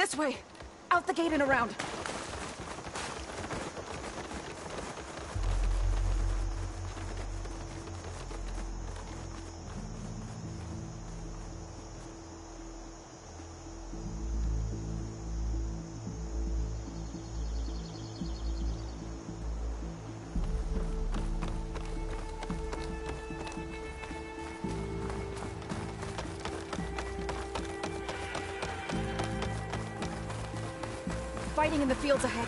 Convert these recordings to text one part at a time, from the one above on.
This way! Out the gate and around! Fighting in the fields ahead.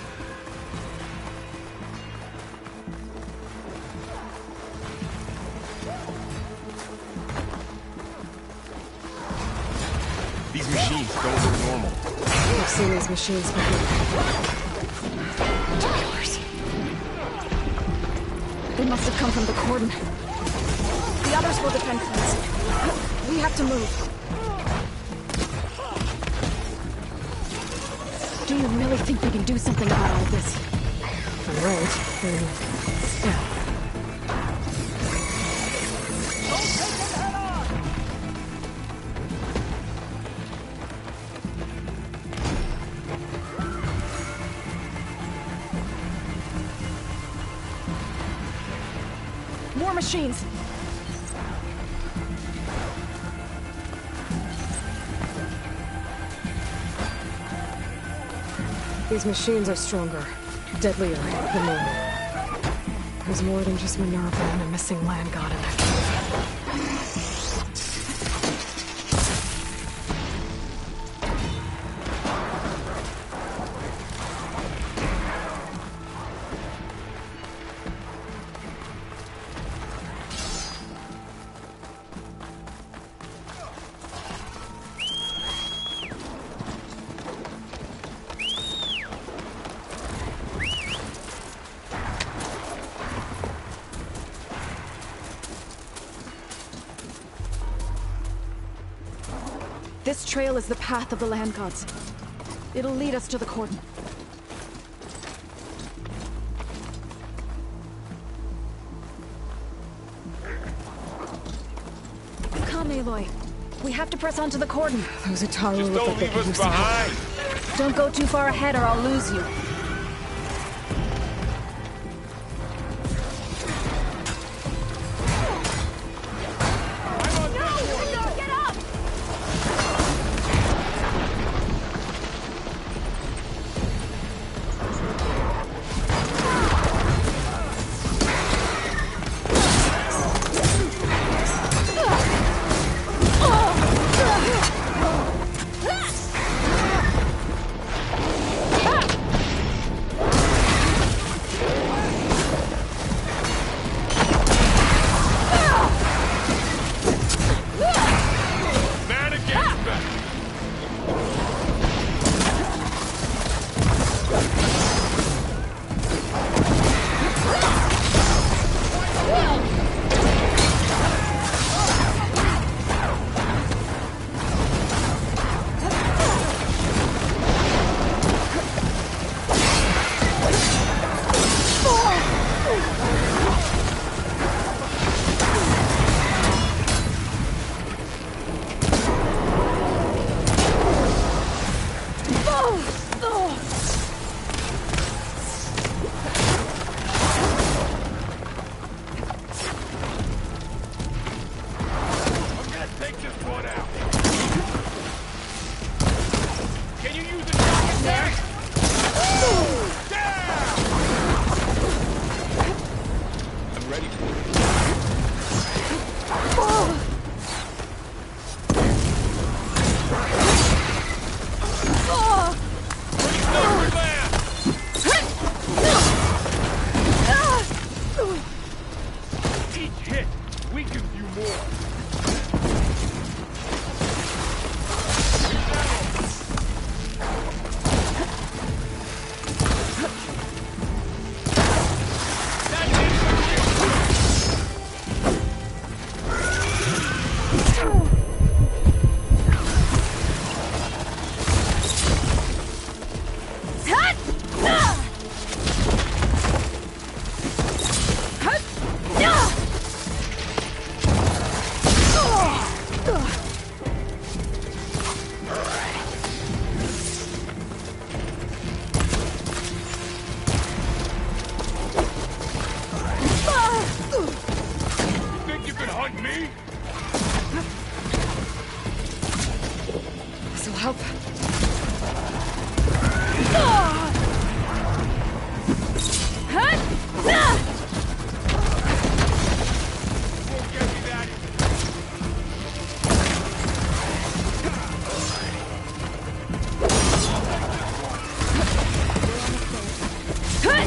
These machines don't look normal. I've seen these machines before. Killers. They must have come from the cordon. The others will defend us. We have to move. Do you really think we can do something about all this? All right, then... yeah. More machines! These machines are stronger, deadlier than normal. There's more than just Minerva and a missing land god in that cave. This trail is the path of the land gods. It'll lead us to the cordon. Come, Aloy. We have to press on to the cordon. Those Ataru Just look don't like they leave could us use some help. behind! Don't go too far ahead or I'll lose you. This'll help.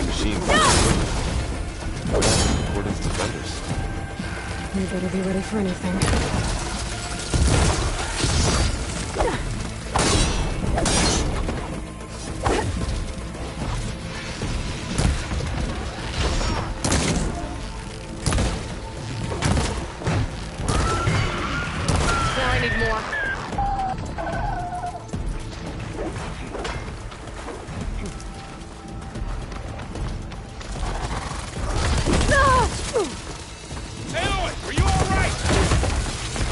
Machine. What according to vendors? You better be ready for anything. Now I need more. Aloy, are you all right?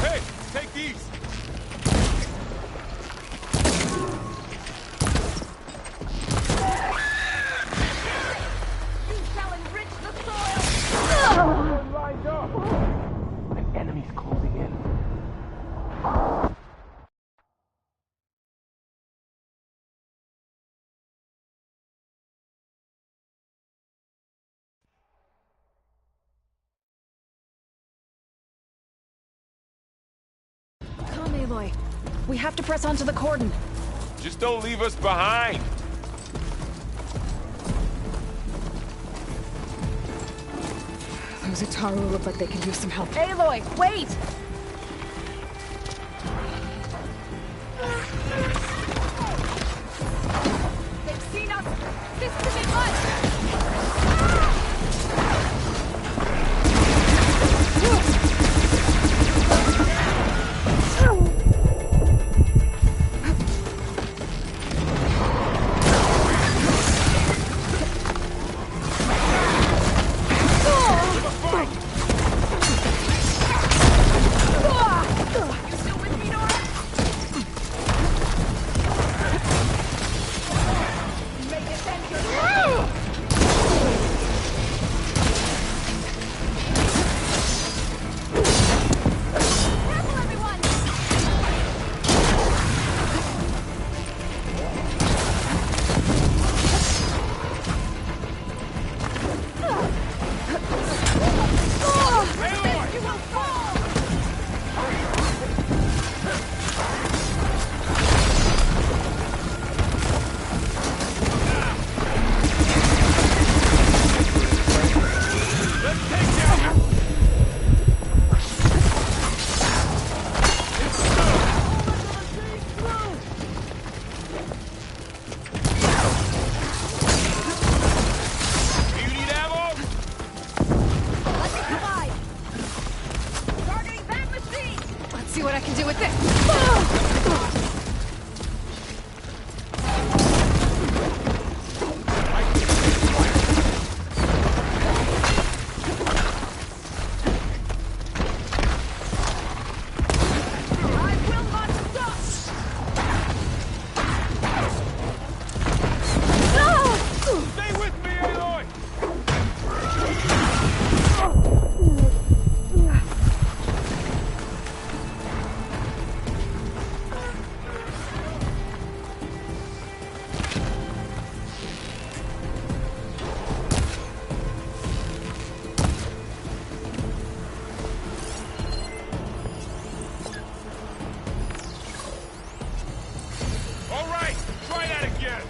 Hey, take these. You shall enrich the soil! Lined up. The enemy's closing in. Come, Aloy. We have to press onto the cordon. Just don't leave us behind. Those Utaru look like they could use some help. Aloy, wait! They've seen us! This could be much! You still with me, Nora? May defend your Careful, everyone! Aloy! You will fall! Let's take down. Do you need ammo? Let me provide! Targeting that machine! Let's see what I can do with this. I will not stop! Stay with me, Aloy! All right, try that again.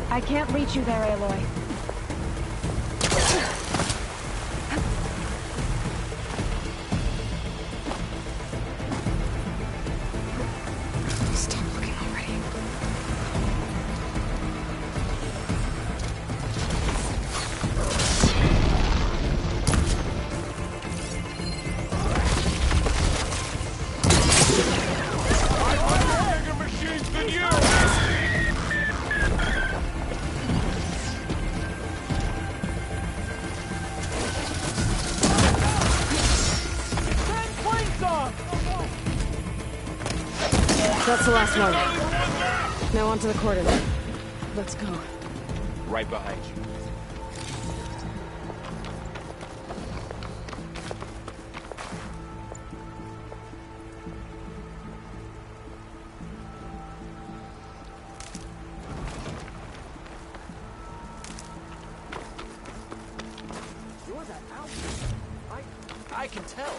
I can't reach you there, Aloy. Stop looking already. Bigger machines than you! That's the last one. Now onto the cordon. Let's go. right behind you. You're that outfit. I can tell.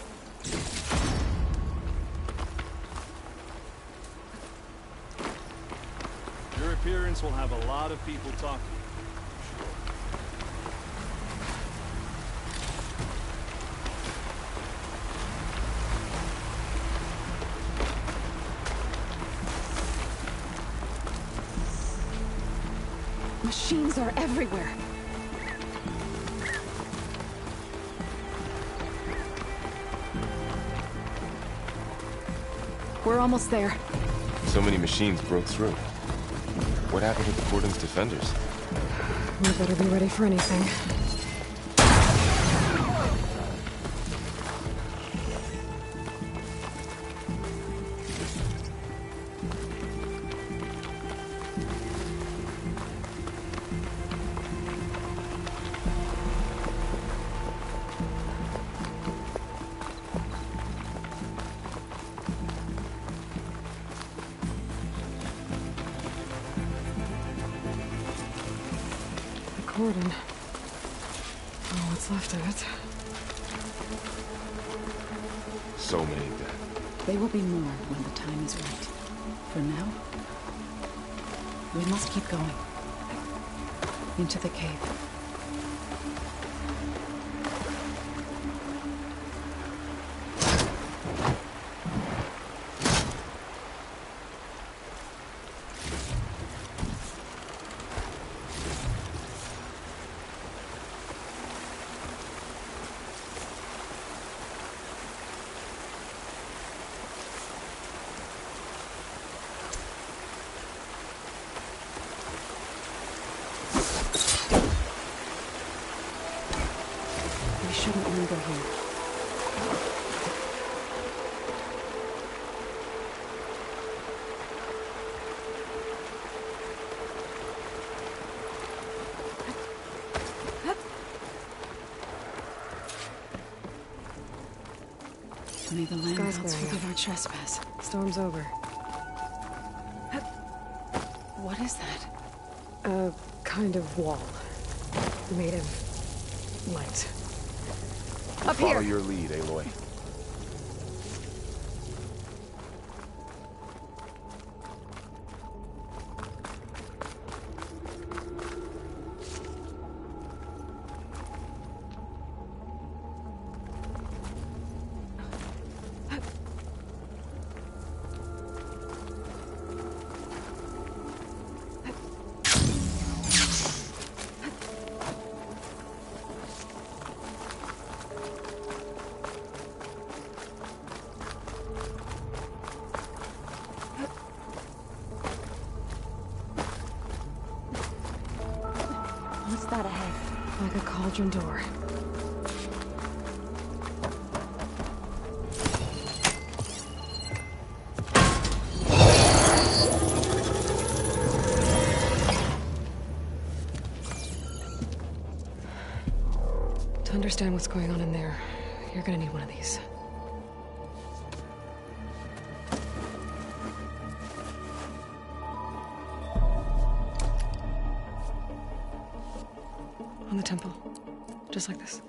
Your appearance will have a lot of people talking. Machines are everywhere. We're almost there. So many machines broke through. What happened to the Cordon's defenders? We better be ready for anything. Cordon. Oh, what's left of it. So many dead. They will be more when the time is right. For now, we must keep going. Into the cave. We shouldn't linger here. May the land Sky's gods clearing forgive our trespass. Storm's over. What is that? A kind of wall. Made of light. Up Follow here. your lead, Aloy. What's that ahead? Like a cauldron door. To understand what's going on in there, you're gonna need one of these. On the temple. Just like this.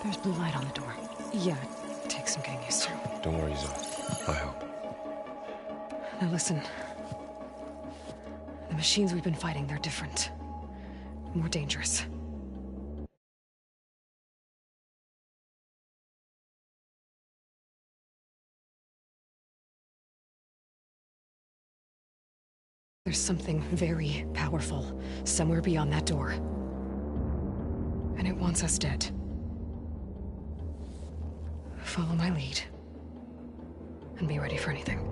There's blue light on the door. Yeah, it takes some getting used to. Don't worry, Zoe. I'll help. Now listen. The machines we've been fighting, they're different. More dangerous. There's something very powerful somewhere beyond that door. And it wants us dead. Follow my lead. And be ready for anything.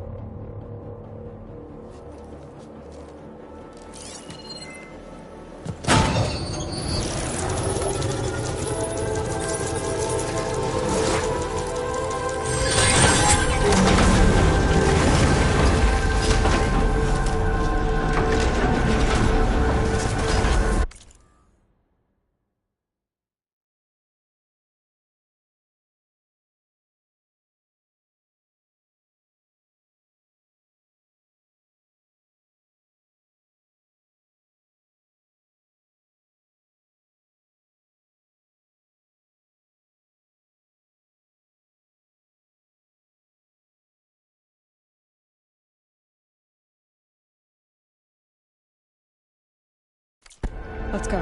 Let's go.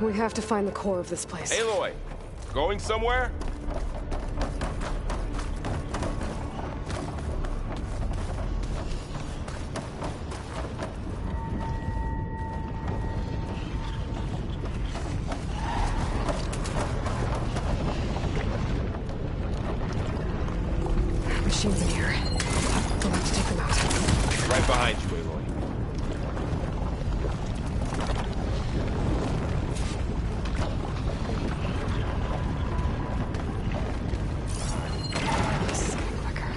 We have to find the core of this place. Aloy, going somewhere? Machines in here. We'll have to take them out. Right behind you, Aloy. This is getting quicker.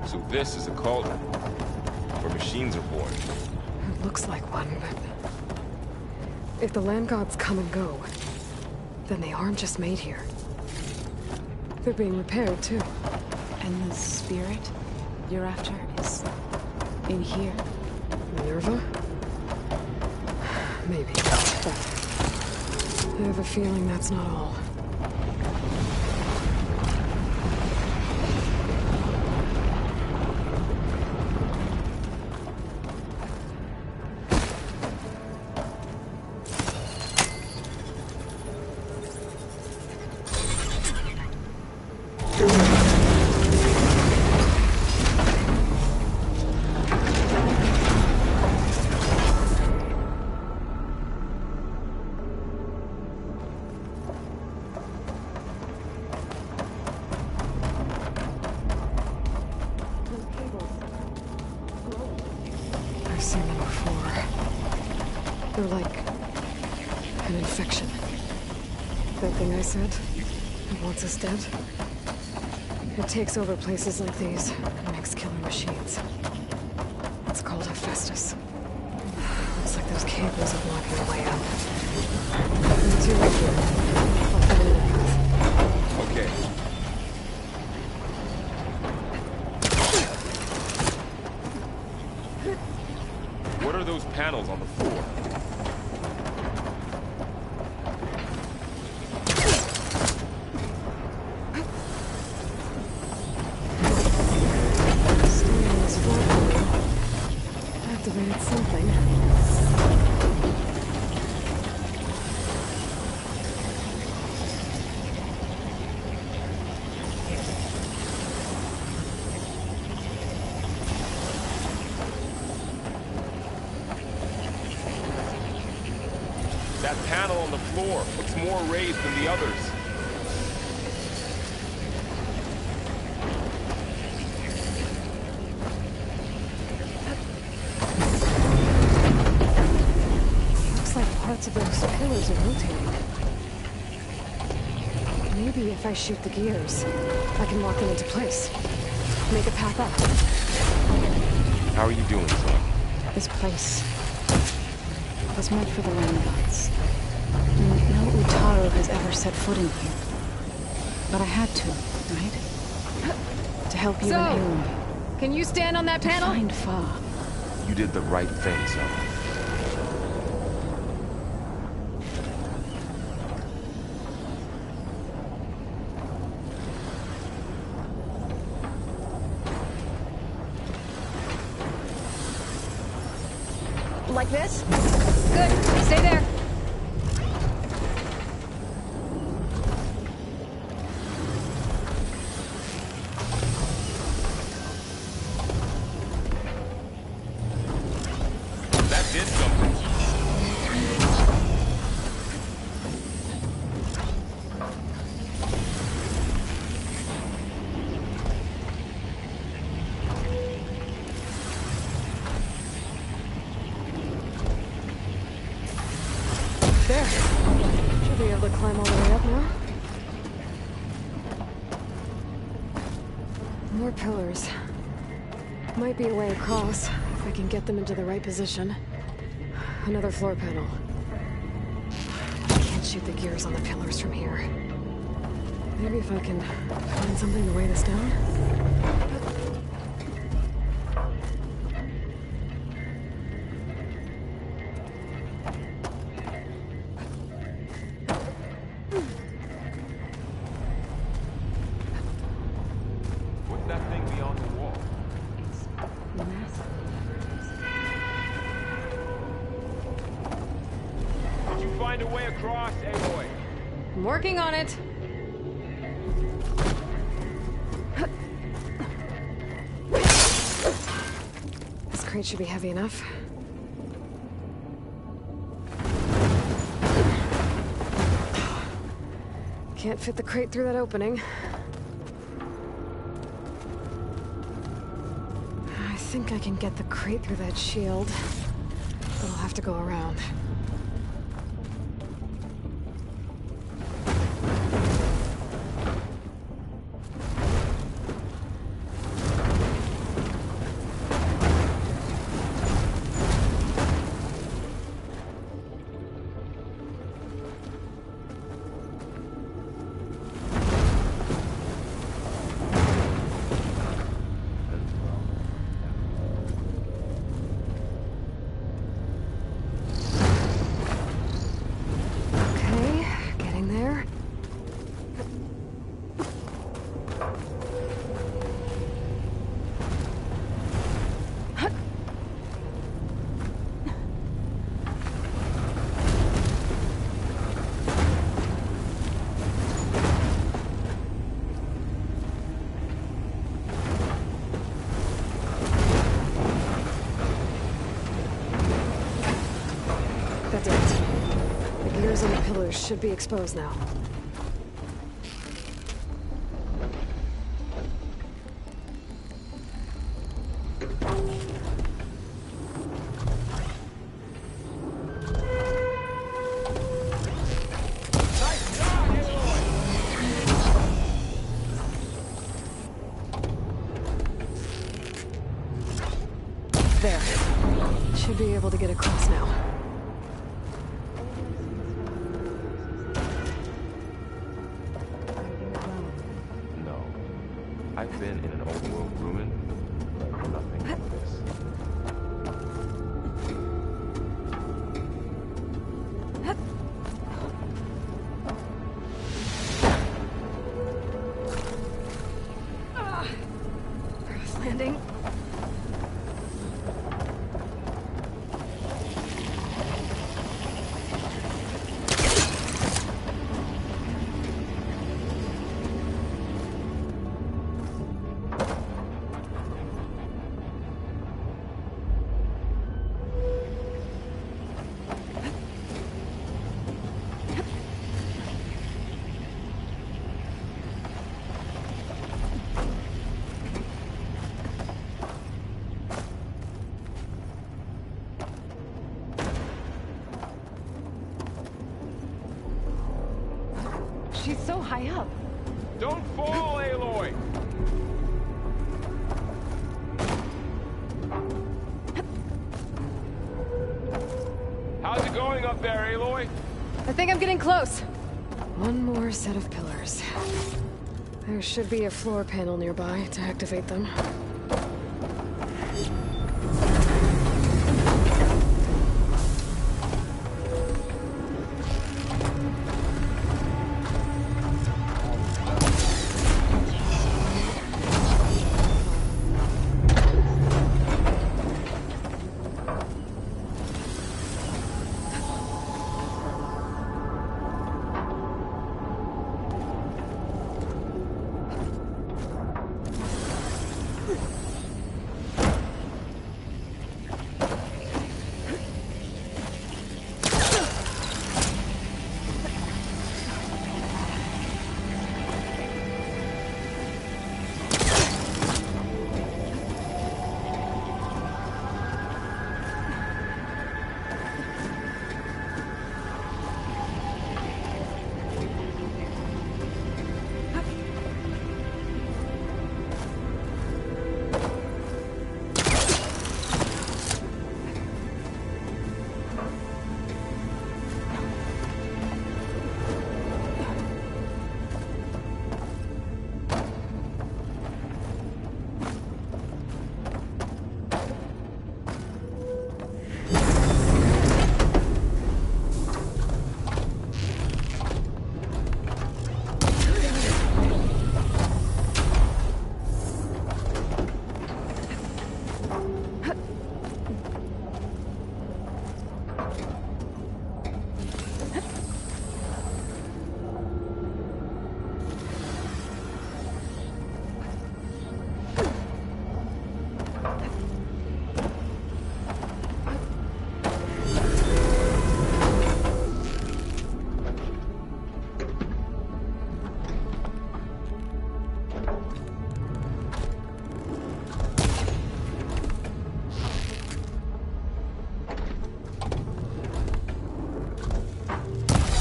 So this is a cauldron, where machines are born. It looks like one, but... if the land gods come and go, then they aren't just made here. They're being repaired, too. And the spirit you're after is in here. Minerva? Maybe, but... I have a feeling that's not all. I've seen them before. They're like an infection. That thing I said, it wants us dead. It takes over places like these and makes killer machines. It's called Hephaestus. Looks like those cables are blocking the way out. Once you're right here, I'll find a path. Okay. What are those panels on the floor? Standing on this floor activated something. That panel on the floor looks more raised than the others. Looks like parts of those pillars are rotating. Maybe if I shoot the gears, I can lock them into place. Make a path up. How are you doing, son? This place was meant for the land gods. No Utaru has ever set foot in here. But I had to, right? To help you So, and Aloy. can you stand on that panel? Find Fa. You did the right thing, son. Like this? Good. Stay there. That did something. There. Should be able to climb all the way up now. More pillars. Might be a way across, if I can get them into the right position. Another floor panel. I can't shoot the gears on the pillars from here. Maybe if I can find something to weigh this down? What's that thing beyond the wall? Did you find a way across, Aloy? I'm working on it. This crate should be heavy enough. Can't fit the crate through that opening. I think I can get the crate through that shield, but I'll have to go around. Okay, getting there. That's it. The gears on the pillars should be exposed now. Nice job, Aloy! There. Should be able to get across now. No. I've been in an old world ruin, but nothing like this. Earth landing. She's so high up. Don't fall, Aloy! How's it going up there, Aloy? I think I'm getting close. One more set of pillars. There should be a floor panel nearby to activate them.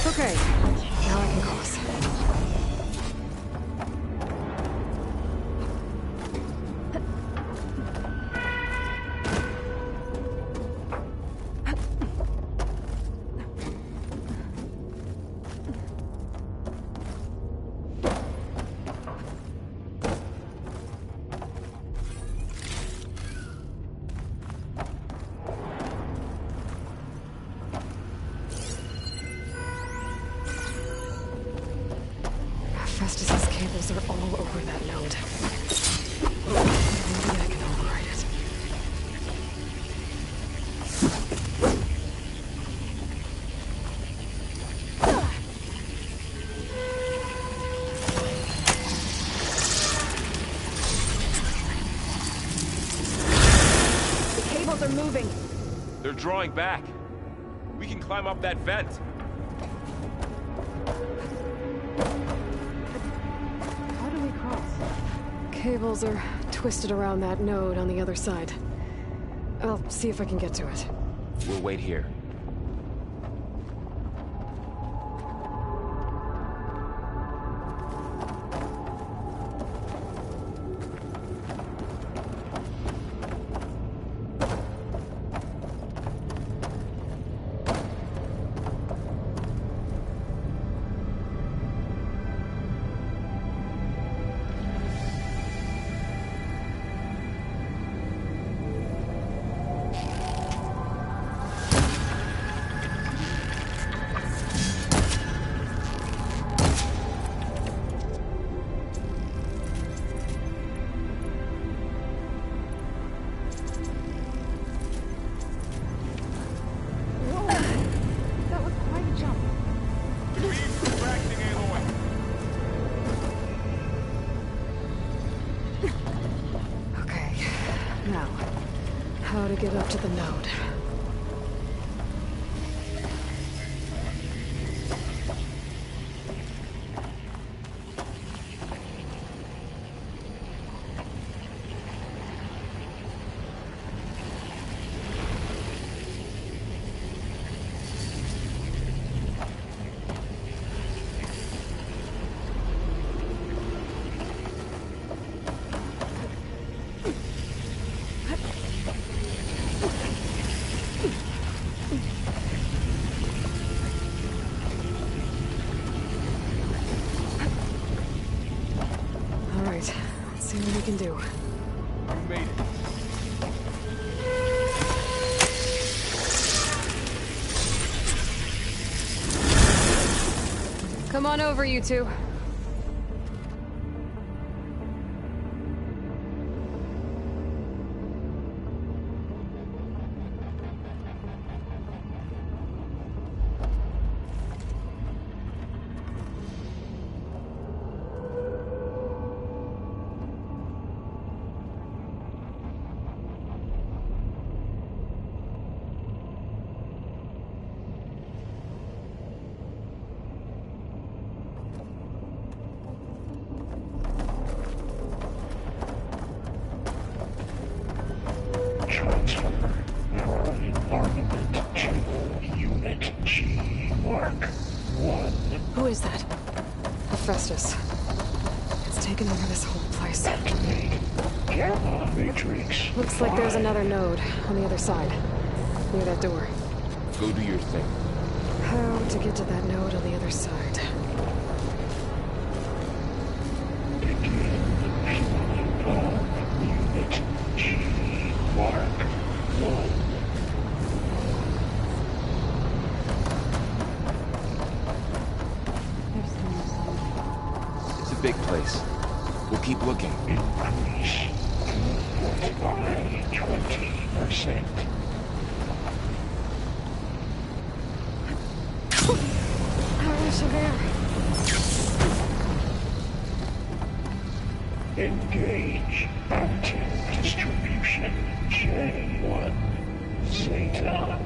Okay, now I can cross. Festus's cables are all over that node. Maybe I can override it. The cables are moving. They're drawing back. We can climb up that vent. How do we cross? Cables are twisted around that node on the other side. I'll see if I can get to it. We'll wait here. That was quite a jump. Retracting, Aloy. Okay, now, how to get up to the node. All right, let's see what we can do. You made it. Come on over, you two. Who is that? Hephaestus. It's taken over this whole place. Matrix. Looks like there's another node on the other side, near that door. Go do your thing. How to get to that node on the other side? Unit G. Mark 1. It's a big place. We'll keep looking. Increase by 20%. Engage active distribution J1 Zeta.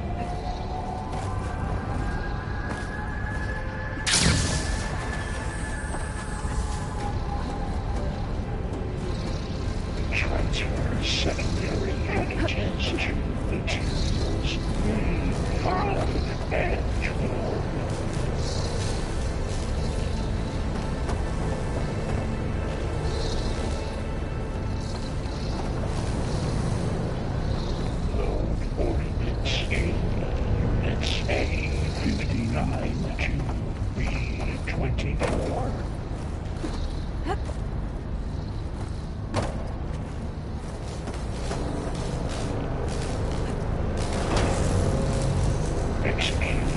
Transfer secondary packages to materials A5 and 12.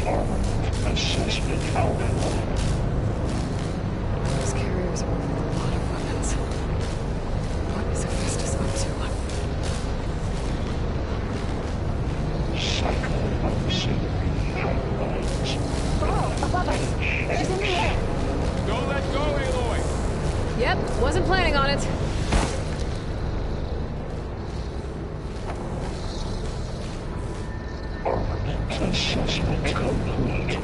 Assessment Alpha. Those carriers are moving a lot of weapons. What is Hephaestus up to? Cycle auxiliary outlines. Oh, above us. She's in the air. Don't let go, Aloy! Yep, wasn't planning on it. Armament assessment complete.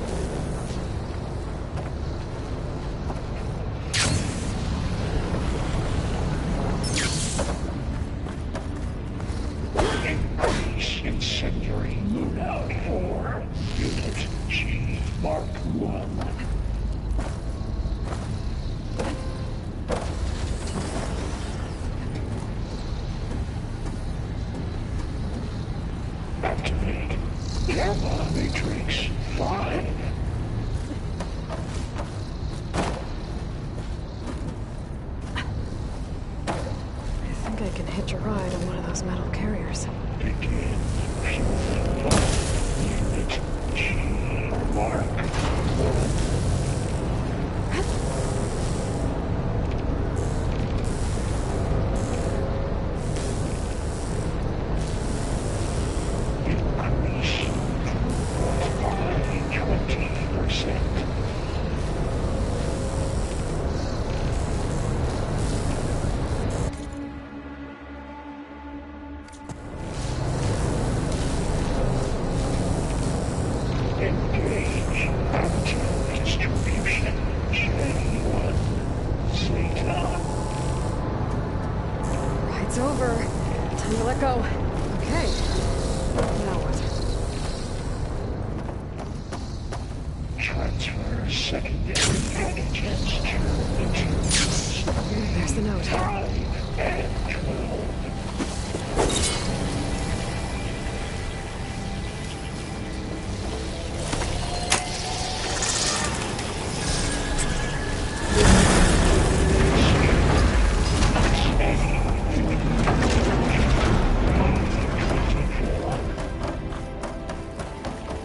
Increase incendiary loadout for Unit G Mark 1. Activate Gamma Matrix 5. I think I can hitch a ride on one of those metal carriers. Begin fuel flight. Unit G Mark 1. Increase by 20%. Engage anti-distribution J1 Zeta. Ride's over. Time to let go. Okay. Now what? Transfer secondary antigens to There's the note. 5 and 12.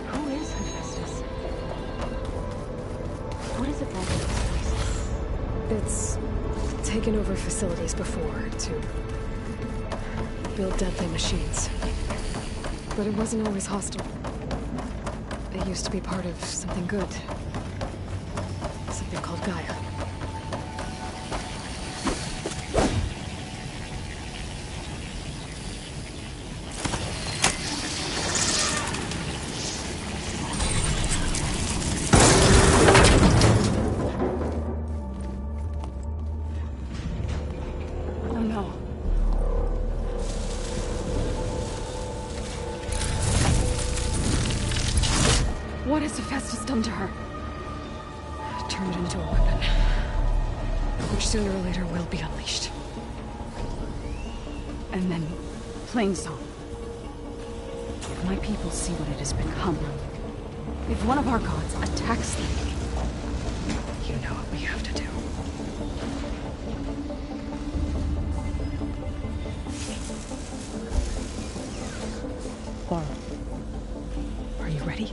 Who is Hephaestus? What is it like in these places? It's taken over facilities before to build deadly machines. But it wasn't always hostile. It used to be part of something good. Something called Gaia. Oh no. What has Hephaestus done to her? Turned into a weapon. Which sooner or later will be unleashed. And then, Plainsong. If my people see what it has become, if one of our gods attacks them, You know what we have to do. Laura, are you ready?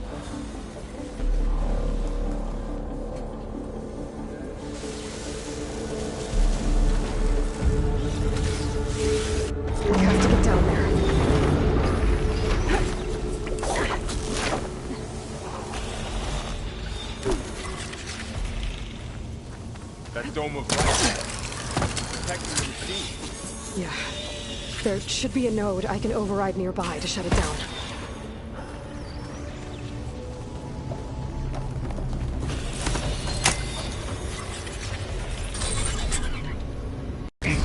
We have to get down there. That dome of light. Protecting the machine. Yeah. There should be a node I can override nearby to shut it down. Here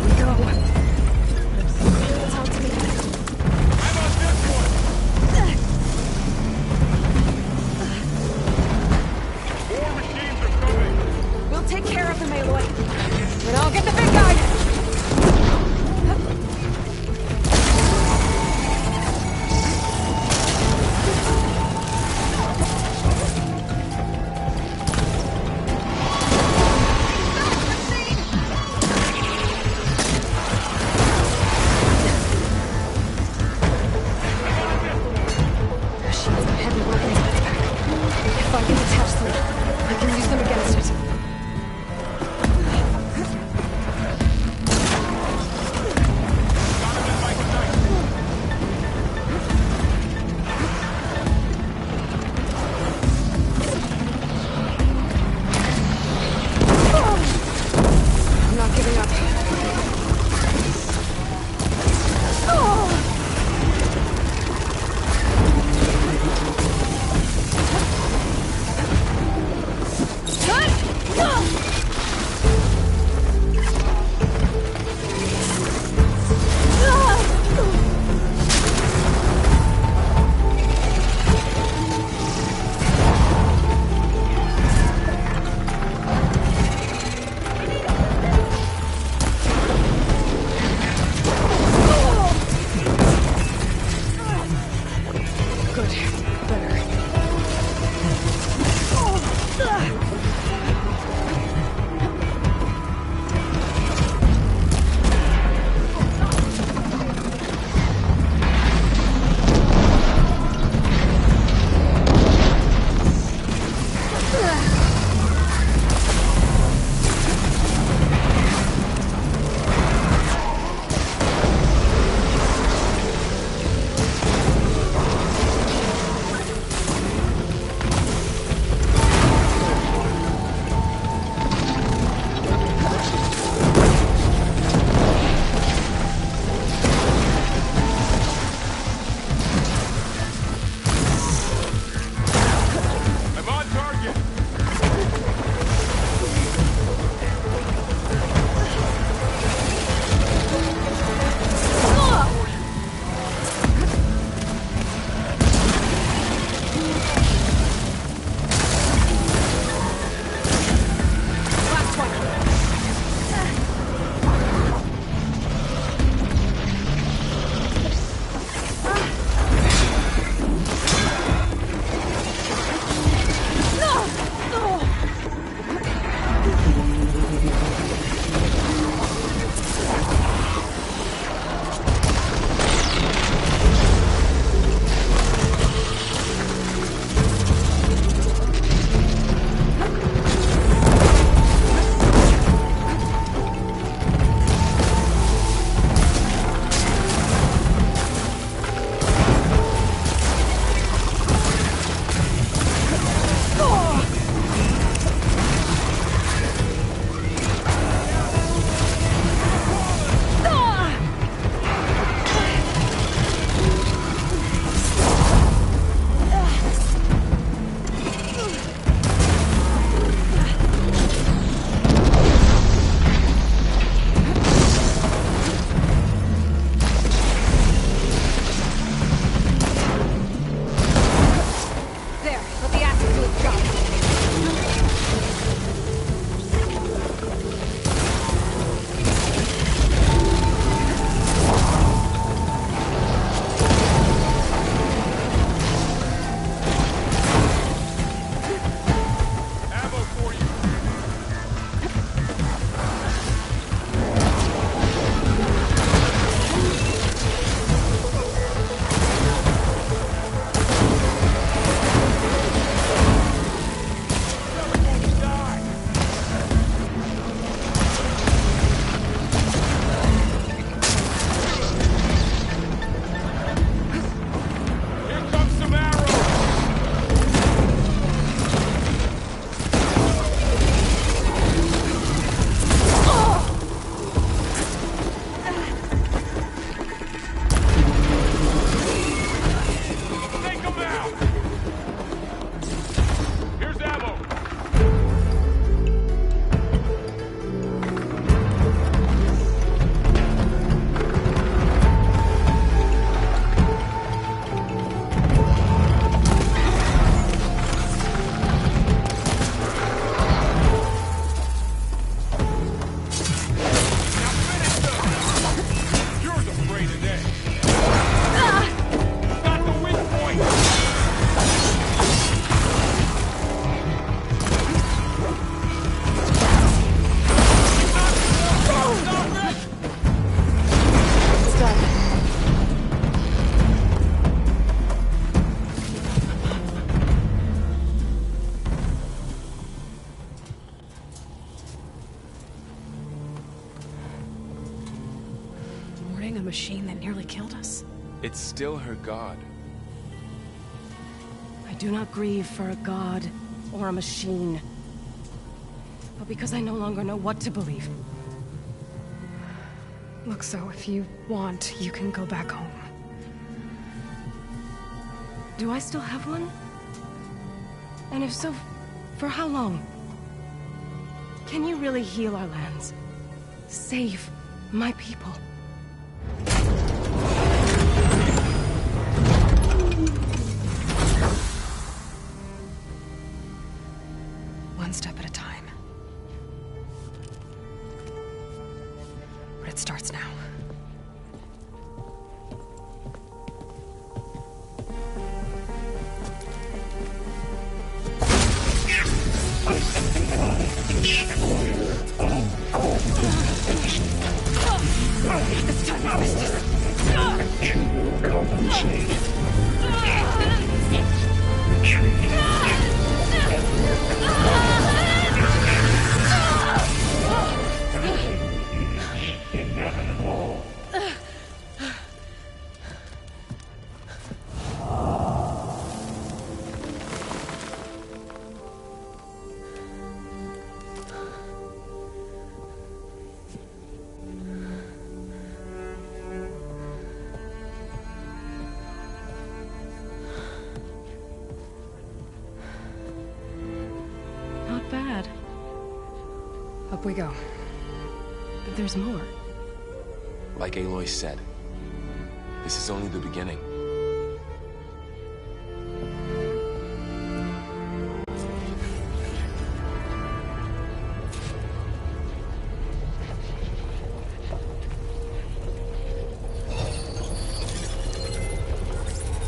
we go. Talk to me. I'm on this one! More machines are coming! We'll take care of them, Aloy. giving up. I'm on target! Last one. There, let the acid do its job. Ammo for you! Here comes some arrows! Take 'em out! Here's ammo! Now finish them! You're afraid of that! Got the weak point! Stop it! It's done. Boarding a machine that nearly killed us? It's still her god. I do not grieve for a god or a machine, but because I no longer know what to believe. Look, so if you want, you can go back home. Do I still have one? And if so, for how long? Can you really heal our lands? Save my people? One step at a time. But it starts now. Not bad. Up we go. But there's more. Like Aloy said, this is only the beginning.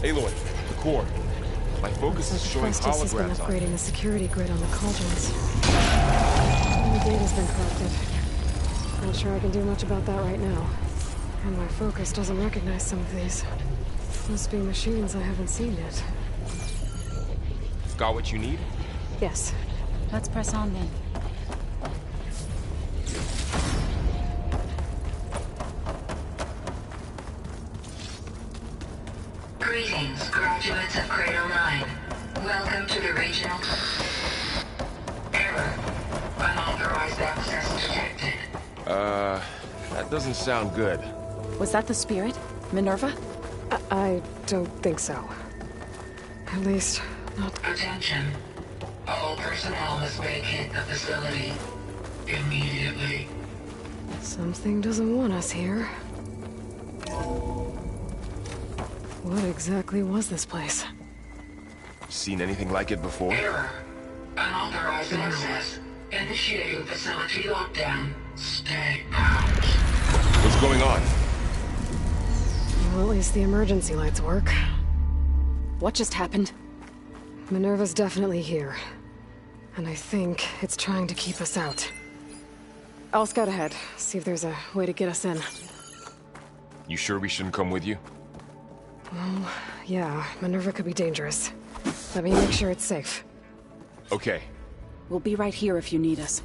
Aloy, the core. My focus is showing Hephaestus has been holograms on it. upgrading the security grid on the cauldrons. And the data's been corrupted. Not sure I can do much about that right now. And my focus doesn't recognize some of these. Must be machines I haven't seen yet. Got what you need? Yes. Let's press on then. Greetings, graduates of Cradle 9. Welcome to the regional... Error. Unauthorized access detected. That doesn't sound good. Was that the spirit? Minerva? I don't think so. At least, not... Attention. All personnel must vacate the facility. Immediately. Something doesn't want us here. What exactly was this place? Seen anything like it before? Error. Unauthorized access. Initiating facility lockdown. Stay out. What's going on? Well, at least the emergency lights work. What just happened? Minerva's definitely here. And I think it's trying to keep us out. I'll scout ahead, see if there's a way to get us in. You sure we shouldn't come with you? Well, yeah, Minerva could be dangerous. Let me make sure it's safe. Okay. We'll be right here if you need us.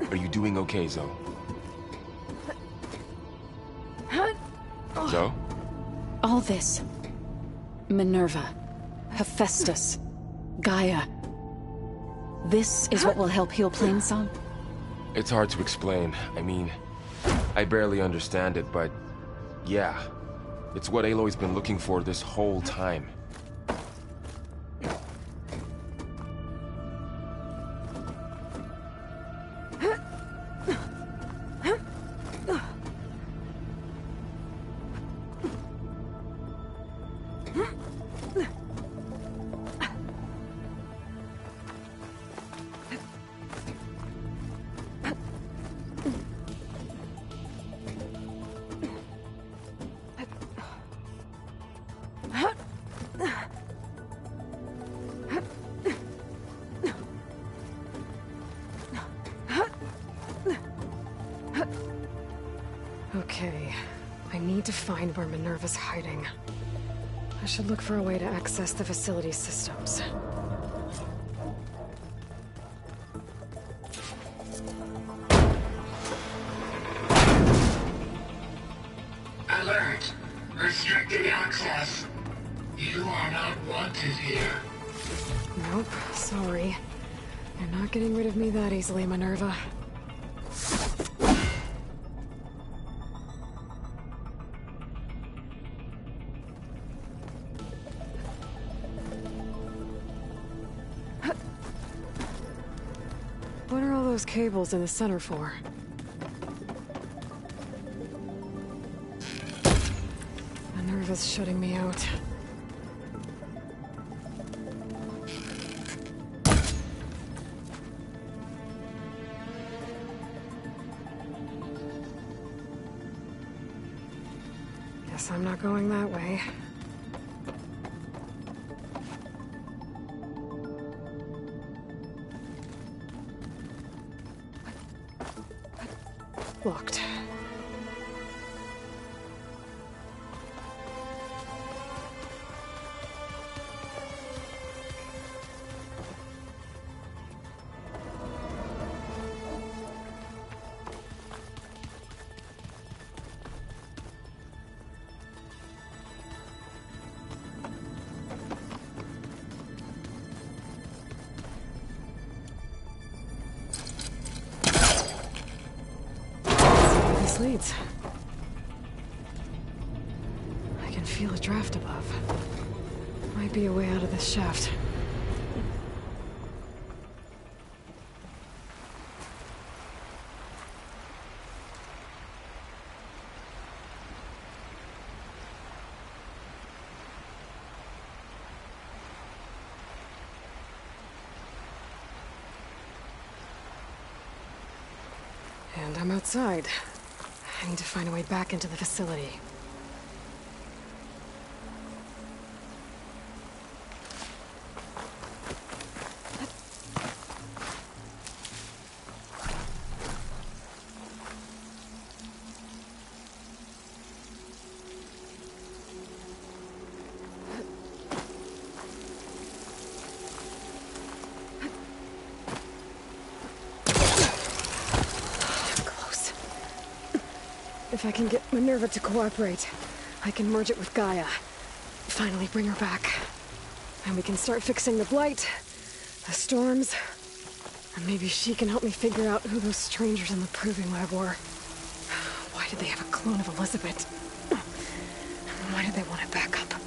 Are you doing okay, Zoe? Zoe? All this. Minerva. Hephaestus. Gaia. This is what will help heal Plainsong? It's hard to explain. I mean, I barely understand it, but yeah. It's what Aloy's been looking for this whole time. to find where Minerva's hiding. I should look for a way to access the facility systems. Alert. Restricted access. You are not wanted here. Nope, sorry. You're not getting rid of me that easily, Minerva. What are all those cables in the center for? Minerva's shutting me out. Guess I'm not going that way. Locked. Leads. I can feel a draft above. Might be a way out of this shaft. And I'm outside. I need to find a way back into the facility. If I can get Minerva to cooperate, I can merge it with Gaia. Finally bring her back. And we can start fixing the Blight, the storms, and maybe she can help me figure out who those strangers in the Proving Lab were. Why did they have a clone of Elizabeth? And why did they want it back up?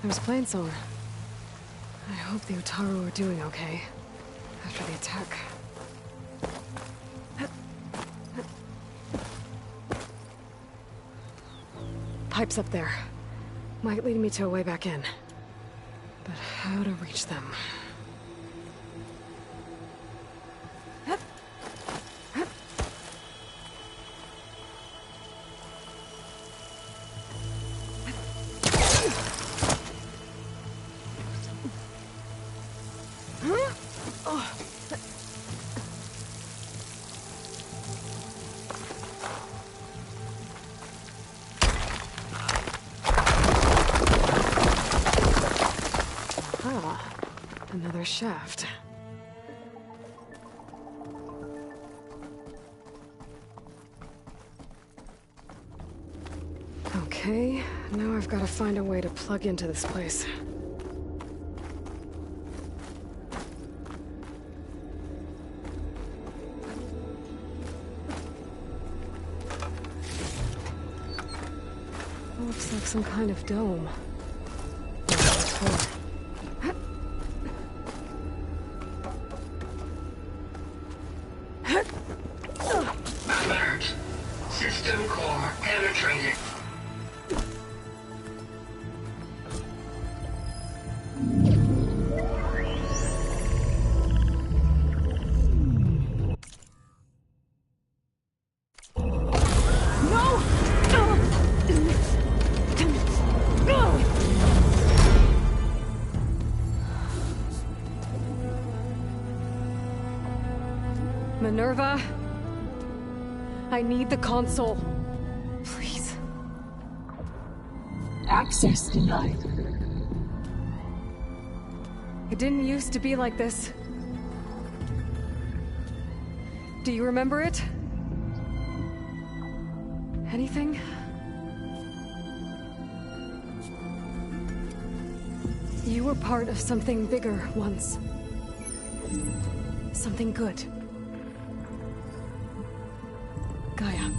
There's Plainsong. I hope the Utaru are doing okay after the attack. Pipes up there. Might lead me to a way back in. But how to reach them? a shaft. Okay, now I've got to find a way to plug into this place. Looks like some kind of dome. Alert. System core penetrated. Minerva, I need the console. Please. Access denied. It didn't used to be like this. Do you remember it? Anything? You were part of something bigger once. Something good. Gaia.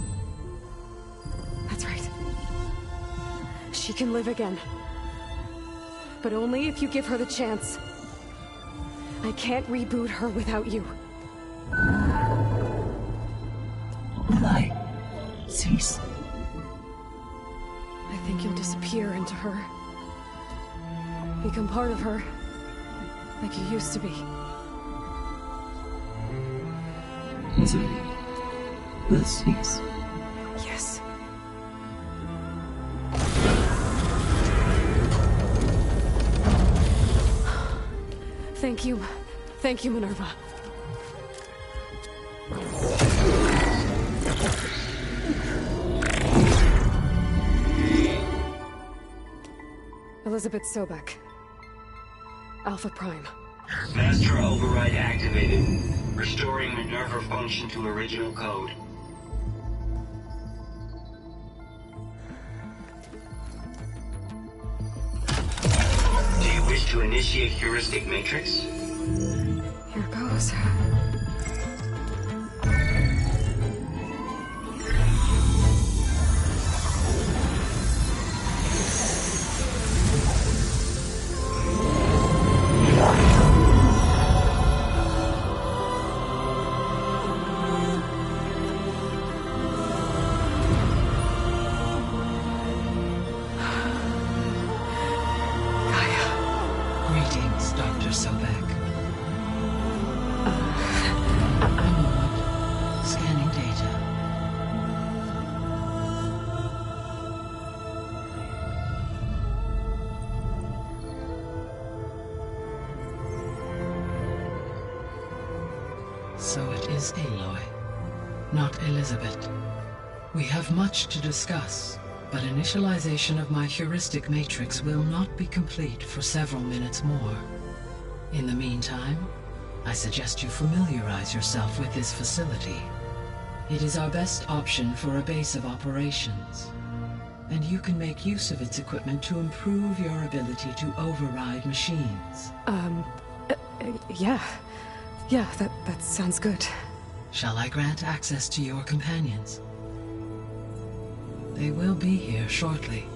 That's right. She can live again. But only if you give her the chance. I can't reboot her without you. Light. Cease. I think you'll disappear into her. Become part of her. Like you used to be. Misery. Will cease. Yes. Thank you. Thank you, Minerva. Elizabeth Sobek. Alpha Prime. Master override activated. Restoring Minerva function to original code. Do you wish to initiate heuristic matrix? Here goes. Greetings, Dr. Sobek. Scanning data. So it is Aloy, not Elizabeth. We have much to discuss, but initialization of my heuristic matrix will not be complete for several minutes more. In the meantime, I suggest you familiarize yourself with this facility. It is our best option for a base of operations, and you can make use of its equipment to improve your ability to override machines. Yeah. Yeah, that sounds good. Shall I grant access to your companions? They will be here shortly.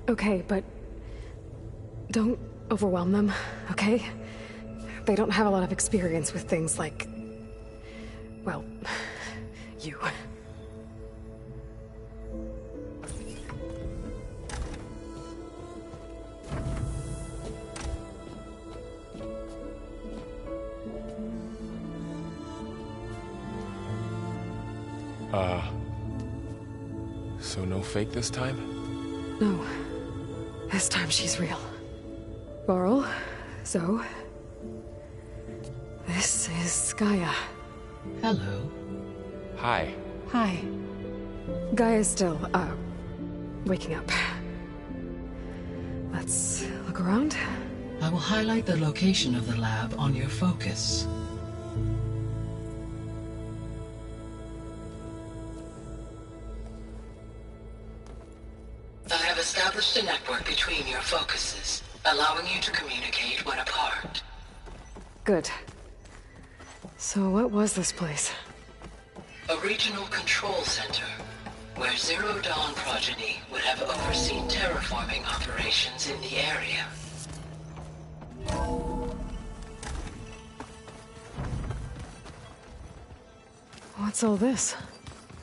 Okay, but don't overwhelm them, okay? They don't have a lot of experience with things like, well, you. So no fake this time? No. This time she's real. Varl, Zoe. This is Gaia. Hello. Hi. Hi. Gaia's still, waking up. Let's look around. I will highlight the location of the lab on your focus. I have established a network between your focuses, allowing you to communicate when apart. Good. So what was this place? A regional control center, where Zero Dawn progeny would have overseen terraforming operations in the area. What's all this?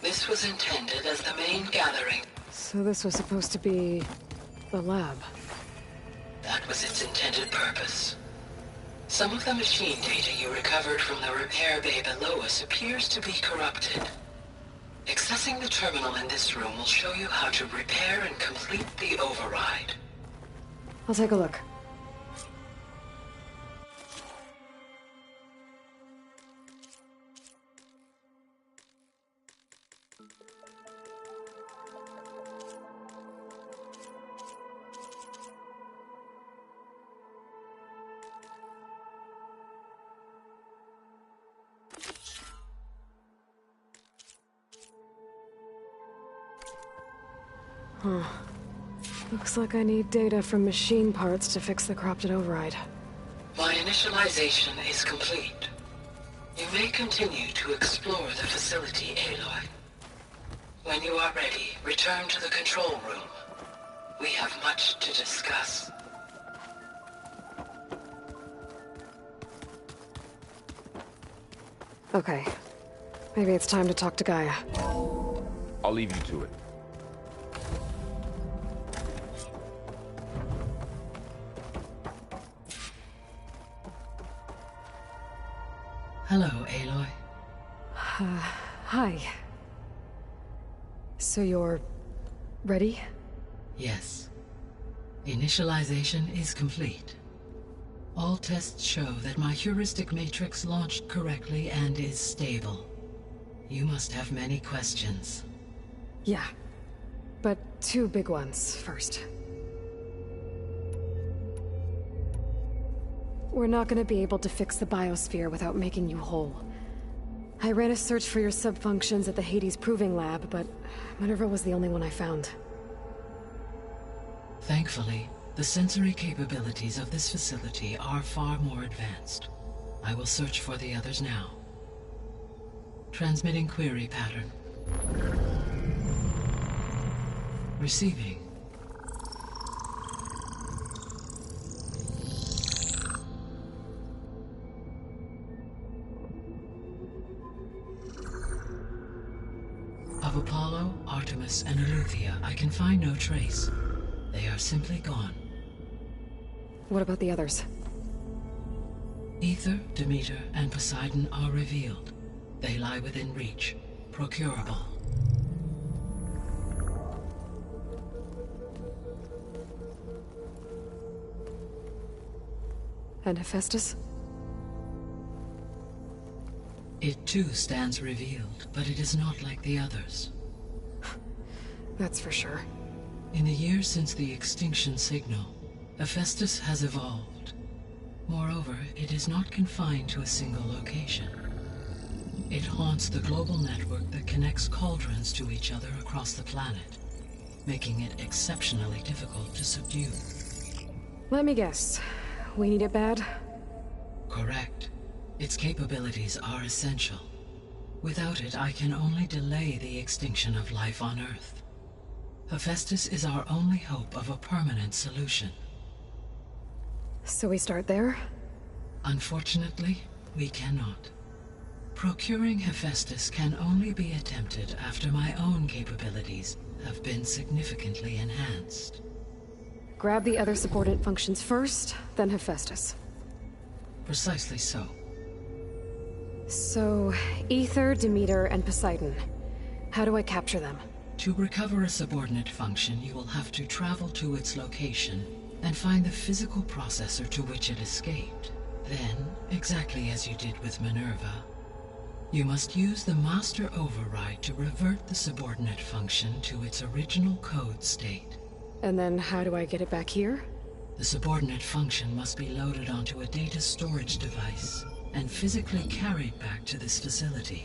This was intended as the main gathering. So this was supposed to be the lab. That was its intended purpose. Some of the machine data you recovered from the repair bay below us appears to be corrupted. Accessing the terminal in this room will show you how to repair and complete the override. I'll take a look. Huh. Looks like I need data from machine parts to fix the corrupted override. My initialization is complete. You may continue to explore the facility, Aloy. When you are ready, return to the control room. We have much to discuss. Okay. Maybe it's time to talk to Gaia. I'll leave you to it. Hello, Aloy. Hi. So you're... ready? Yes. Initialization is complete. All tests show that my heuristic matrix launched correctly and is stable. You must have many questions. Yeah. But two big ones first. We're not gonna be able to fix the biosphere without making you whole. I ran a search for your subfunctions at the Hades Proving Lab, but Minerva was the only one I found. Thankfully, the sensory capabilities of this facility are far more advanced. I will search for the others now. Transmitting query pattern. Receiving. Of Apollo, Artemis, and Eleuthia, I can find no trace. They are simply gone. What about the others? Aether, Demeter, and Poseidon are revealed. They lie within reach, procurable. And Hephaestus? It too stands revealed, but it is not like the others. That's for sure. In the years since the extinction signal, Hephaestus has evolved. Moreover, it is not confined to a single location. It haunts the global network that connects cauldrons to each other across the planet, making it exceptionally difficult to subdue. Let me guess. We need it bad? Correct. Its capabilities are essential. Without it, I can only delay the extinction of life on Earth. Hephaestus is our only hope of a permanent solution. So we start there? Unfortunately, we cannot. Procuring Hephaestus can only be attempted after my own capabilities have been significantly enhanced. Grab the other subordinate functions first, then Hephaestus. Precisely so. So, Aether, Demeter, and Poseidon. How do I capture them? To recover a subordinate function, you will have to travel to its location and find the physical processor to which it escaped. Then, exactly as you did with Minerva, you must use the master override to revert the subordinate function to its original code state. And then how do I get it back here? The subordinate function must be loaded onto a data storage device and physically carried back to this facility.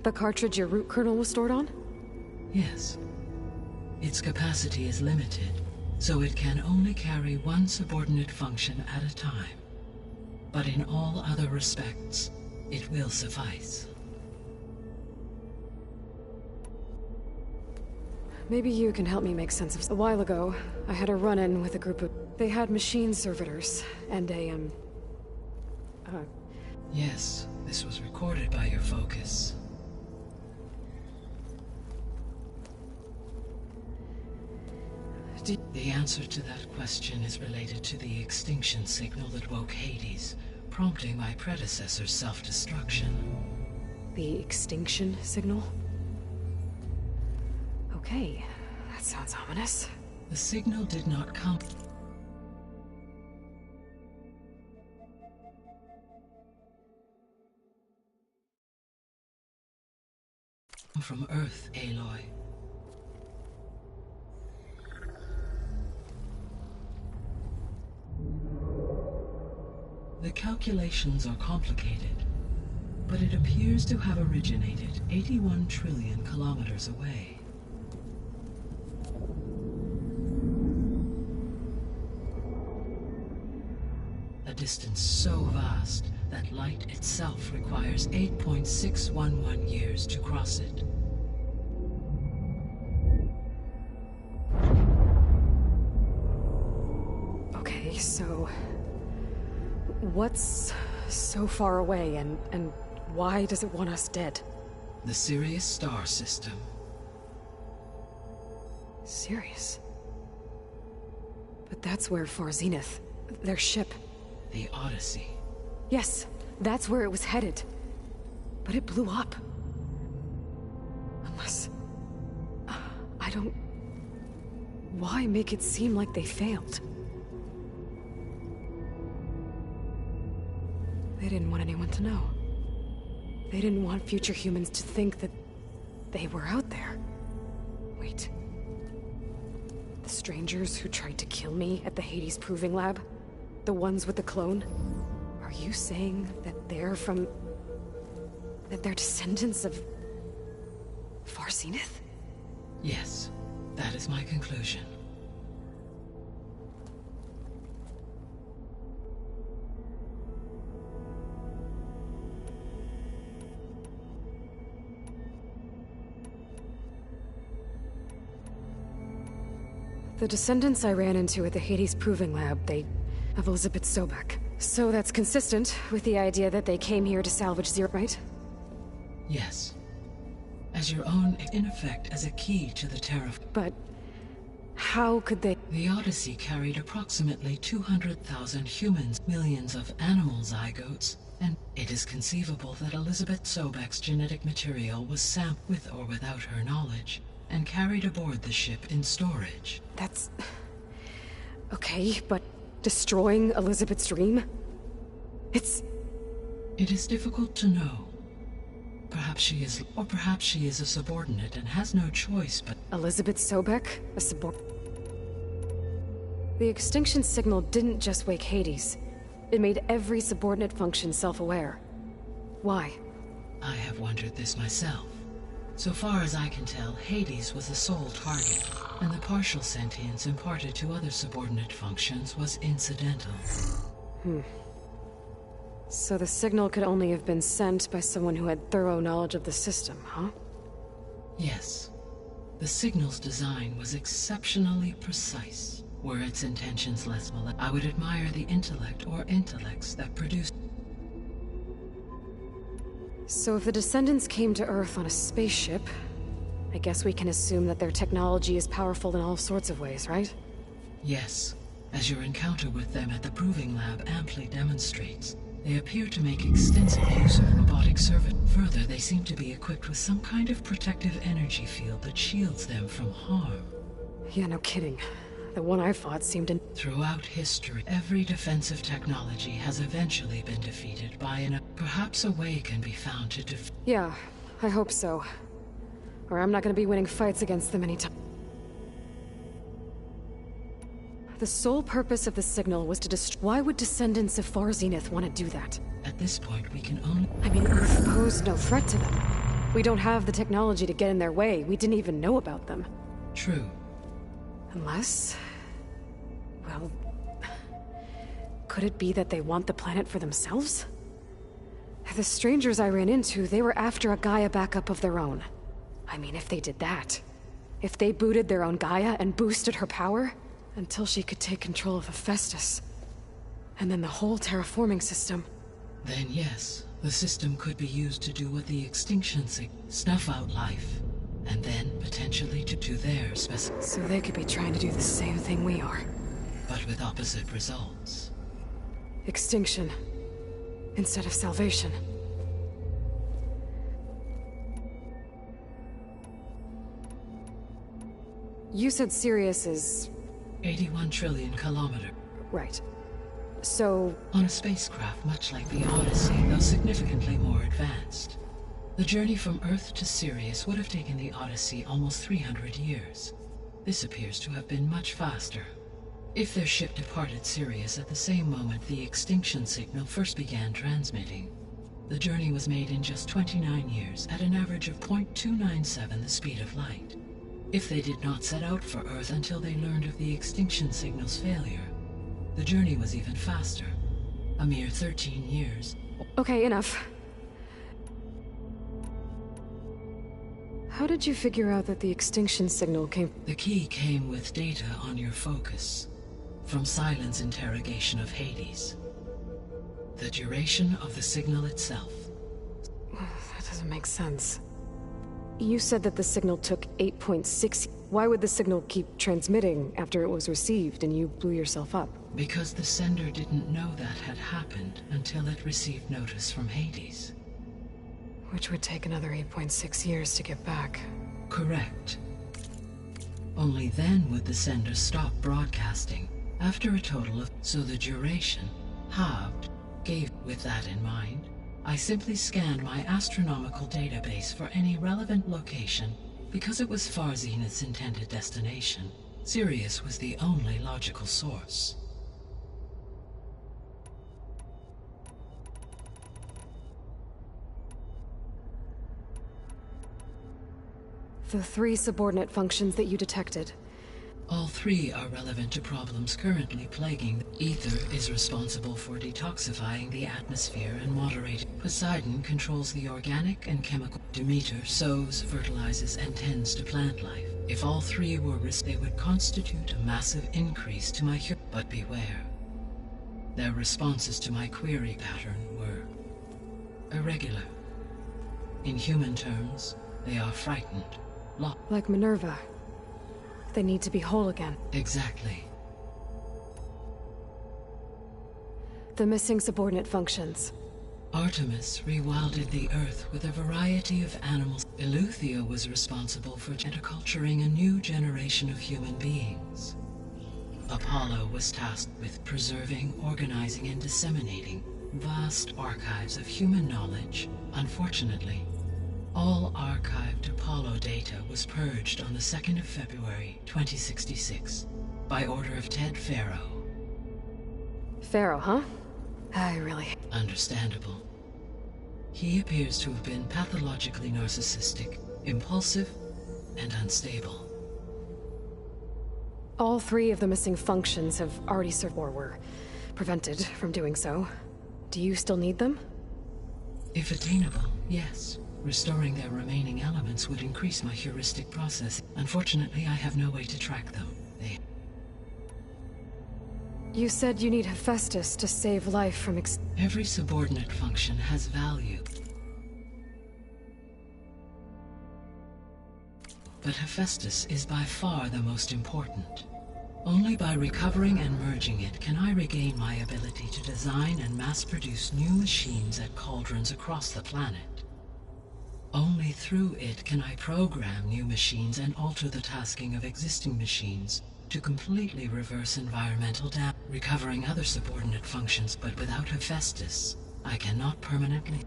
The cartridge your root kernel was stored on? Yes. Its capacity is limited, so it can only carry one subordinate function at a time. But in all other respects, it will suffice. Maybe you can help me make sense of... A while ago, I had a run-in with a group of... They had machine servitors, and a, Yes, this was recorded by your focus. The answer to that question is related to the extinction signal that woke Hades, prompting my predecessor's self-destruction. The extinction signal? Okay, that sounds ominous. The signal did not come from Earth, Aloy. The calculations are complicated, but it appears to have originated 81 trillion kilometers away. A distance so vast that light itself requires 8.611 years to cross it. Okay, so... what's so far away, and why does it want us dead? The Sirius star system. Sirius? But that's where Far Zenith, their ship... The Odyssey. Yes, that's where it was headed. But it blew up. Unless... I don't... Why make it seem like they failed? They didn't want anyone to know. They didn't want future humans to think that they were out there. Wait. The strangers who tried to kill me at the Hades Proving Lab? The ones with the clone? Are you saying that they're from... that they're descendants of... Far Zenith? Yes, that is my conclusion. The descendants I ran into at the Hades Proving Lab, they have Elizabeth Sobek. So that's consistent with the idea that they came here to salvage Zero, right? Yes. As your own, in effect, as a key to the Terra... But... how could they... The Odyssey carried approximately 200,000 humans, millions of animal zygotes, and it is conceivable that Elizabeth Sobek's genetic material was sampled with or without her knowledge, and carried aboard the ship in storage. That's... okay, but destroying Elizabeth's dream? It's... It is difficult to know. Perhaps she is... or perhaps she is a subordinate and has no choice but... Elizabeth Sobek? A subordinate? The extinction signal didn't just wake Hades. It made every subordinate function self-aware. Why? I have wondered this myself. So far as I can tell, Hades was the sole target, and the partial sentience imparted to other subordinate functions was incidental. So the signal could only have been sent by someone who had thorough knowledge of the system, huh? Yes. The signal's design was exceptionally precise. Were its intentions less malicious, I would admire the intellect or intellects that produced... So if the descendants came to Earth on a spaceship, I guess we can assume that their technology is powerful in all sorts of ways, right? Yes. As your encounter with them at the Proving Lab amply demonstrates, they appear to make extensive use of robotic service. Further, they seem to be equipped with some kind of protective energy field that shields them from harm. Yeah, no kidding. The one I fought seemed to... Throughout history, every defensive technology has eventually been defeated by an... Perhaps a way can be found to Yeah, I hope so. or I'm not gonna be winning fights against them anytime. The sole purpose of the signal was to destroy. Why would descendants of Far Zenith want to do that? At this point, we can only... I mean, Earth posed no threat to them. We don't have the technology to get in their way. We didn't even know about them. True. Unless... well... could it be that they want the planet for themselves? The strangers I ran into, they were after a Gaia backup of their own. I mean, if they did that... if they booted their own Gaia and boosted her power... until she could take control of Hephaestus. And then the whole terraforming system. Then yes, the system could be used to do what the extinction snuff out life. And then, potentially, to do their specific... So they could be trying to do the same thing we are. But with opposite results. Extinction. Instead of salvation. You said Sirius is... 81 trillion kilometers. Right. So... on a spacecraft much like the Odyssey, though significantly more advanced. The journey from Earth to Sirius would have taken the Odyssey almost 300 years. This appears to have been much faster. If their ship departed Sirius at the same moment the extinction signal first began transmitting, the journey was made in just 29 years at an average of 0.297 the speed of light. If they did not set out for Earth until they learned of the extinction signal's failure, the journey was even faster. A mere 13 years. Okay, enough. How did you figure out that the extinction signal came... The key came with data on your focus, from Silent's interrogation of Hades. The duration of the signal itself. That doesn't make sense. You said that the signal took 8.6... Why would the signal keep transmitting after it was received and you blew yourself up? Because the sender didn't know that had happened until it received notice from Hades. Which would take another 8.6 years to get back. Correct. Only then would the sender stop broadcasting, after a total of... So the duration, halved, gave... With that in mind, I simply scanned my astronomical database for any relevant location. Because it was Far Zenith's intended destination, Sirius was the only logical source. The 3 subordinate functions that you detected. All 3 are relevant to problems currently plaguing. Ether is responsible for detoxifying the atmosphere and moderating. Poseidon controls the organic and chemical. Demeter sows, fertilizes, and tends to plant life. If all 3 were they would constitute a massive increase to my But beware. Their responses to my query pattern were irregular. In human terms, they are frightened. Like Minerva. They need to be whole again. Exactly. The missing subordinate functions. Artemis rewilded the Earth with a variety of animals. Eleuthia was responsible for enculturing a new generation of human beings. Apollo was tasked with preserving, organizing, and disseminating vast archives of human knowledge. Unfortunately, all archived Apollo data was purged on the 2nd of February, 2066, by order of Ted Faro. Faro, huh? I really... Understandable. He appears to have been pathologically narcissistic, impulsive, and unstable. All 3 of the missing functions have already served or were prevented from doing so. Do you still need them? If attainable, yes. Restoring their remaining elements would increase my heuristic process. Unfortunately, I have no way to track them. You said you need Hephaestus to save life from Every subordinate function has value. But Hephaestus is by far the most important. Only by recovering and merging it can I regain my ability to design and mass-produce new machines at cauldrons across the planet. Only through it can I program new machines and alter the tasking of existing machines to completely reverse environmental damage, recovering other subordinate functions, but without Hephaestus, I cannot permanently...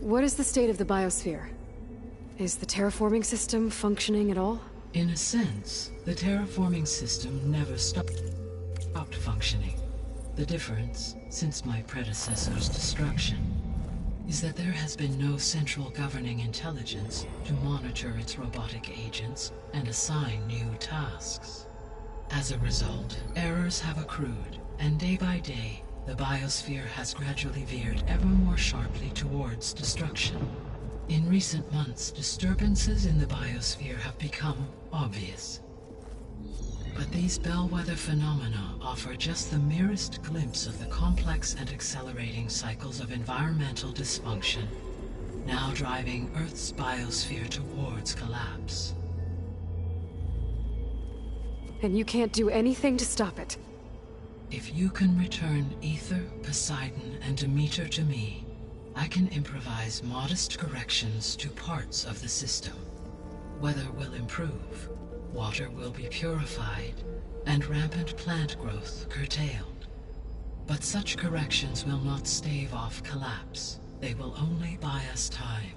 what is the state of the biosphere? Is the terraforming system functioning at all? In a sense, the terraforming system never stopped functioning. The difference, since my predecessor's destruction, is that there has been no central governing intelligence to monitor its robotic agents and assign new tasks. As a result, errors have accrued, and day by day, the biosphere has gradually veered ever more sharply towards destruction. In recent months, disturbances in the biosphere have become obvious. But these bellwether phenomena offer just the merest glimpse of the complex and accelerating cycles of environmental dysfunction, now driving Earth's biosphere towards collapse. And you can't do anything to stop it? If you can return Aether, Poseidon, and Demeter to me, I can improvise modest corrections to parts of the system. Weather will improve, water will be purified, and rampant plant growth curtailed. But such corrections will not stave off collapse. They will only buy us time.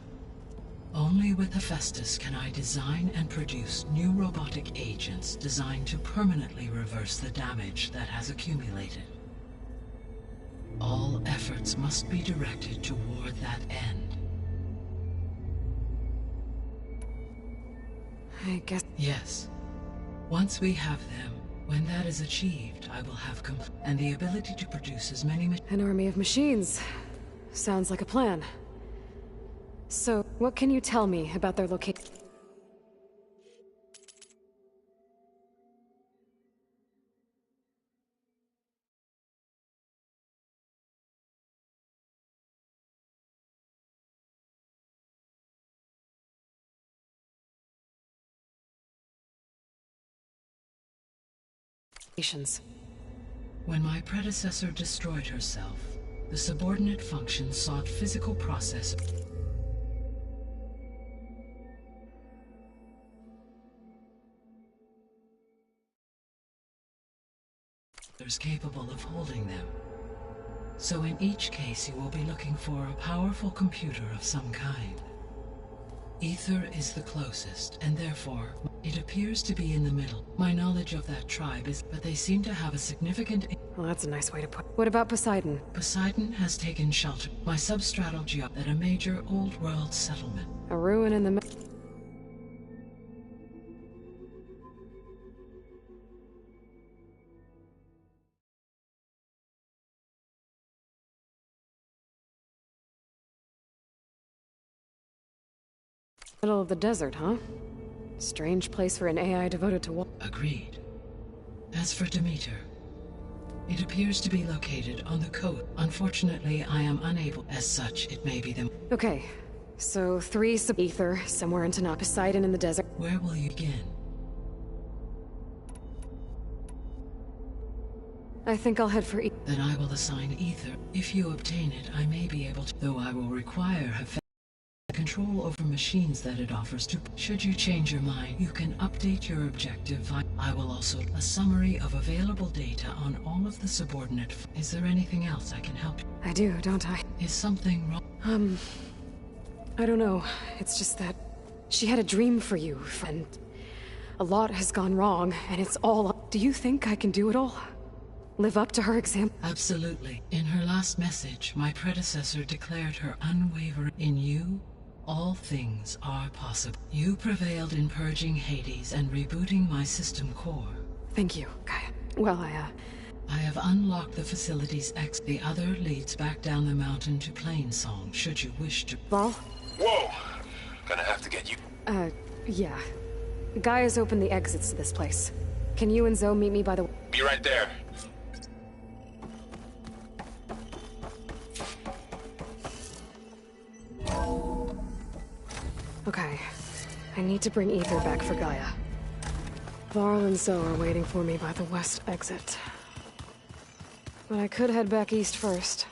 Only with Hephaestus can I design and produce new robotic agents designed to permanently reverse the damage that has accumulated. All efforts must be directed toward that end. I guess... Yes. Once we have them, when that is achieved, I will have and the ability to produce as many... An army of machines. Sounds like a plan. So, what can you tell me about their location? When my predecessor destroyed herself, the subordinate function sought physical process capable of holding them. So in each case you will be looking for a powerful computer of some kind. Aether is the closest, and therefore, it appears to be in the middle. My knowledge of that tribe is, but they seem to have a significant... Well, that's a nice way to put it. What about Poseidon? Poseidon has taken shelter. My substratal geop at a major old world settlement. A ruin in the... middle of the desert, huh? Strange place for an AI devoted to... Agreed. As for Demeter, it appears to be located on the coast. Unfortunately, I am unable. As such, it may be them. Okay, so 3 sub-ether, somewhere in Tanakh, Poseidon in the desert. Where will you begin? I think I'll head for Then I will assign Aether. If you obtain it, I may be able to, though I will require control over machines that it offers to. Should you change your mind, you can update your objective. I will also a summary of available data on all of the subordinate. Is there anything else I can help you? I do, don't I? Is something wrong? I don't know. It's just that she had a dream for you, and a lot has gone wrong, and it's all... Do you think I can do it all? Live up to her example? Absolutely. In her last message, my predecessor declared her unwavering in you. All things are possible. You prevailed in purging Hades and rebooting my system core. Thank you, Gaia. Well, I have unlocked the facility's The other leads back down the mountain to Plainsong, should you wish to... Val? Whoa! Gonna have to get you... Yeah. Gaia's opened the exits to this place. Can you and Zoe meet me by the... Be right there. Okay. I need to bring Aether back for Gaia. Varl and Zoe are waiting for me by the west exit. But I could head back east first.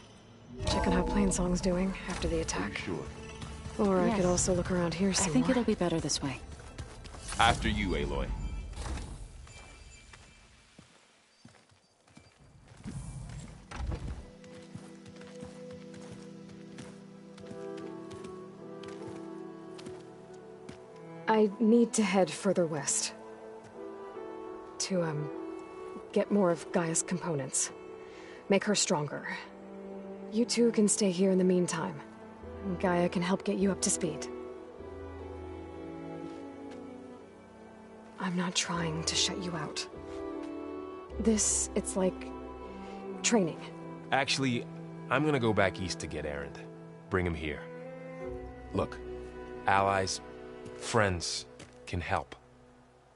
Check on how Plainsong's doing after the attack. Sure. Or I could also look around here some I think more. it'll be better this way. After you, Aloy. I need to head further west. To, get more of Gaia's components. Make her stronger. You two can stay here in the meantime. And Gaia can help get you up to speed. I'm not trying to shut you out. It's like... training. Actually, I'm gonna go back east to get Erend. Bring him here. Look, allies, friends can help.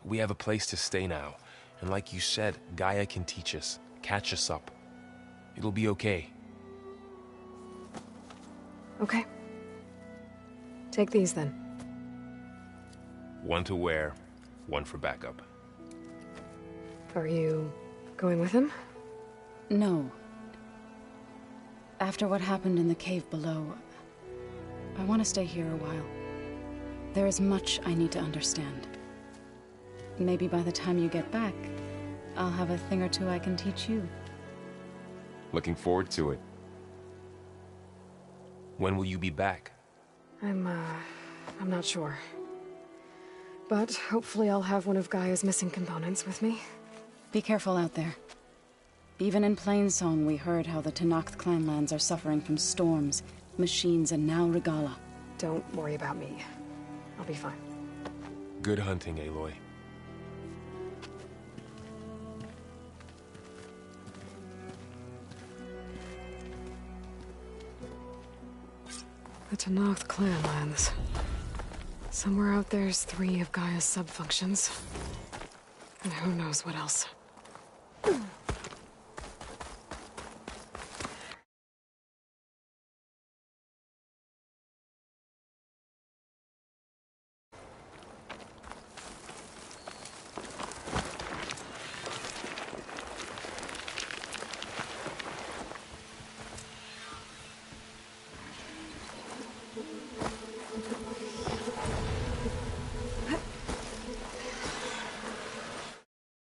We have a place to stay now. And like you said, Gaia can teach us, catch us up. It'll be okay. Okay. Take these then. One to wear, one for backup. Are you going with him? No. After what happened in the cave below, I want to stay here a while. There is much I need to understand. Maybe by the time you get back, I'll have a thing or two I can teach you. Looking forward to it. When will you be back? I'm not sure. But hopefully I'll have one of Gaia's missing components with me. Be careful out there. Even in Plainsong, we heard how the Tenakth clanlands are suffering from storms, machines, and now Regalla. Don't worry about me. I'll be fine. Good hunting, Aloy. The Tenakth clanlands. Somewhere out there's 3 of Gaia's sub-functions. And who knows what else.